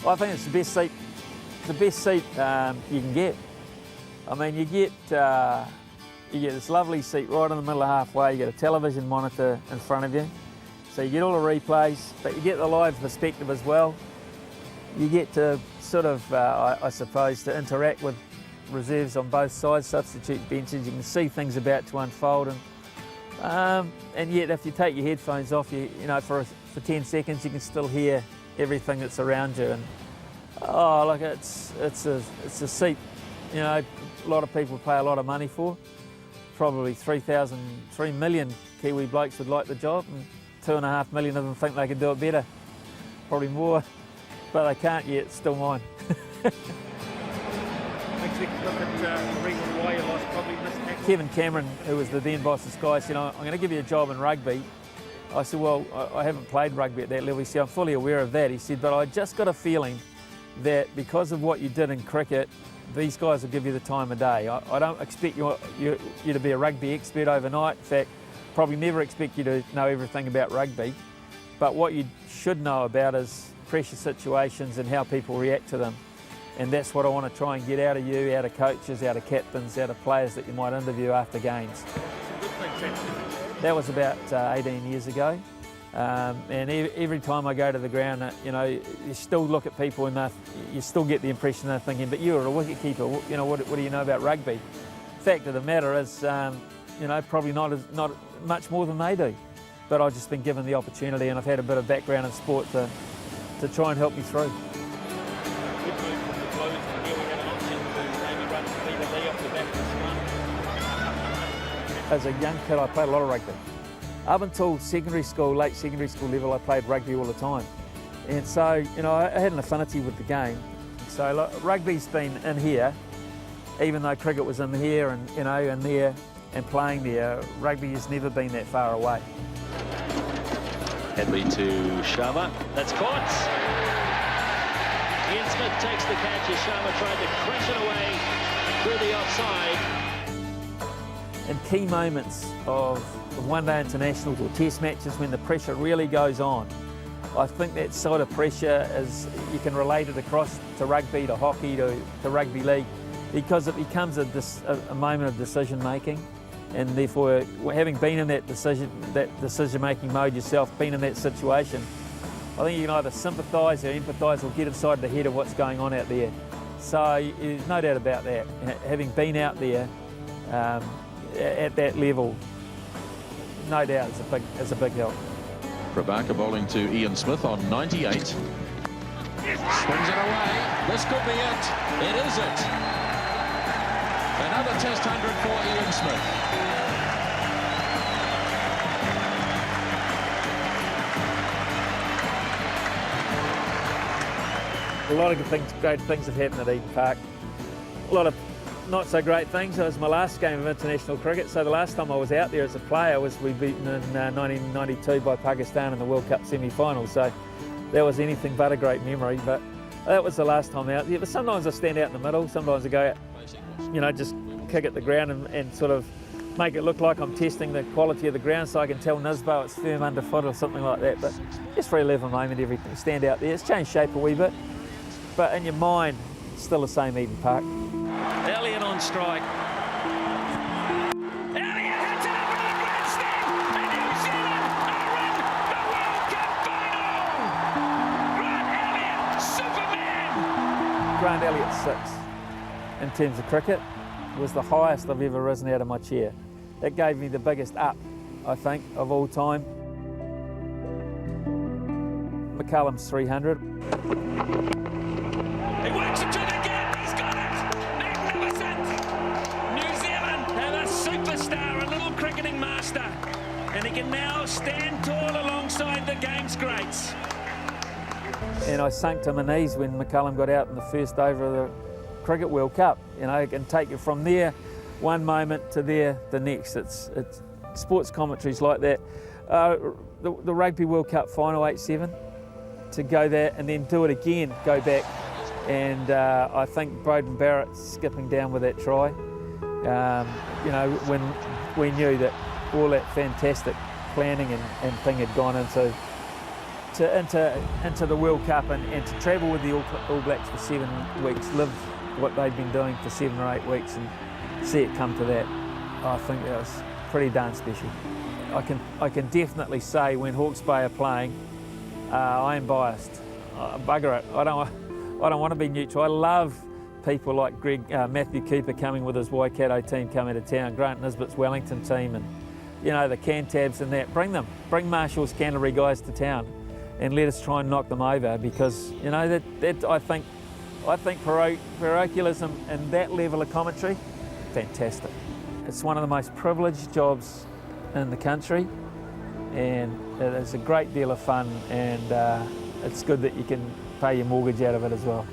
I think it's the best seat. The best seat you can get. I mean, you get this lovely seat right in the middle of halfway. You get a television monitor in front of you, so you get all the replays, but you get the live perspective as well. You get to sort of, I suppose, to interact with reserves on both sides, substitute benches. You can see things about to unfold, and yet if you take your headphones off, you know, for 10 seconds, you can still hear everything that's around you. And oh, look, it's a seat, you know, a lot of people pay a lot of money for. Probably 3 million Kiwi blokes would like the job, and 2.5 million of them think they can do it better. Probably more, but they can't yet. It's still mine. Kevin Cameron, who was the then boss of Sky, said, I'm going to give you a job in rugby. I said, well, I haven't played rugby at that level. He said, I'm fully aware of that. He said, but I just got a feeling that because of what you did in cricket, these guys will give you the time of day. I don't expect you to be a rugby expert overnight. In fact, probably never expect you to know everything about rugby. But what you should know about is pressure situations and how people react to them. And that's what I want to try and get out of you, out of coaches, out of captains, out of players that you might interview after games. That was about 18 years ago. And every time I go to the ground, you know, you still look at people and you still get the impression they're thinking, but you're a wicket keeper, you know, what do you know about rugby? Fact of the matter is, you know, probably not much more than they do. But I've just been given the opportunity, and I've had a bit of background in sport to try and help me through. As a young kid, I played a lot of rugby. Up until secondary school, late secondary school level, I played rugby all the time. And so, you know, I had an affinity with the game. So like, rugby's been in here, even though cricket was in here and, you know, in there and playing there, rugby has never been that far away. Headley to Sharma. That's caught. Ian Smith takes the catch as Sharma tried to crash it away through the offside. In key moments of one-day internationals or test matches when the pressure really goes on, I think that sort of pressure is, you can relate it across to rugby, to hockey, to rugby league, because it becomes a moment of decision making, and therefore having been in that decision-making mode yourself, been in that situation, I think you can either sympathise or empathise or get inside the head of what's going on out there. So there's no doubt about that. Having been out there at that level, no doubt it's a big help. Rabaka bowling to Ian Smith on 98. Swings it away. This could be it. It is it. Another Test 100 for Ian Smith. A lot of great things have happened at Eden Park. A lot of not so great things. It was my last game of international cricket, so the last time I was out there as a player was we beaten in 1992 by Pakistan in the World Cup semi-final, so that was anything but a great memory, but that was the last time out there. But sometimes I stand out in the middle, sometimes I go out, you know, just kick at the ground and sort of make it look like I'm testing the quality of the ground so I can tell Nisbo it's firm underfoot or something like that, but just for a level moment, everything, stand out there. It's changed shape a wee bit, but in your mind, it's still the same Eden Park. Elliott on strike. Elliott hits it up into the grandstand, and New Zealand are in the World Cup final. Grant Elliott, Superman. Grant Elliott 6, in terms of cricket, was the highest I've ever risen out of my chair. That gave me the biggest up, I think, of all time. McCullum's 300. He works it to the gap. He's got it. Magnificent. New Zealand have a superstar, a little cricketing master, and he can now stand tall alongside the game's greats. And I sunk to my knees when McCullum got out in the first over of the Cricket World Cup. You know, it can take you from there, one moment, to there, the next. It's sports commentaries like that. The Rugby World Cup final, 8-7, to go there and then do it again, go back. And I think Broden Barrett skipping down with that try, you know, when we knew that all that fantastic planning and thing had gone into into the World Cup and to travel with the All Blacks for 7 weeks, live what they've been doing for 7 or 8 weeks and see it come to that, I think that was pretty darn special. I can definitely say when Hawke's Bay are playing, I am biased. Bugger it. I don't want to be neutral. I love people like Matthew Cooper coming with his Waikato team coming to town, Grant Nisbet's Wellington team, and you know the Cantabs and that. Bring them. Bring Marshall's Canterbury guys to town, and let us try and knock them over, because you know that I think parochialism and that level of commentary, fantastic. It's one of the most privileged jobs in the country, and it's a great deal of fun, and it's good that you can pay your mortgage out of it as well.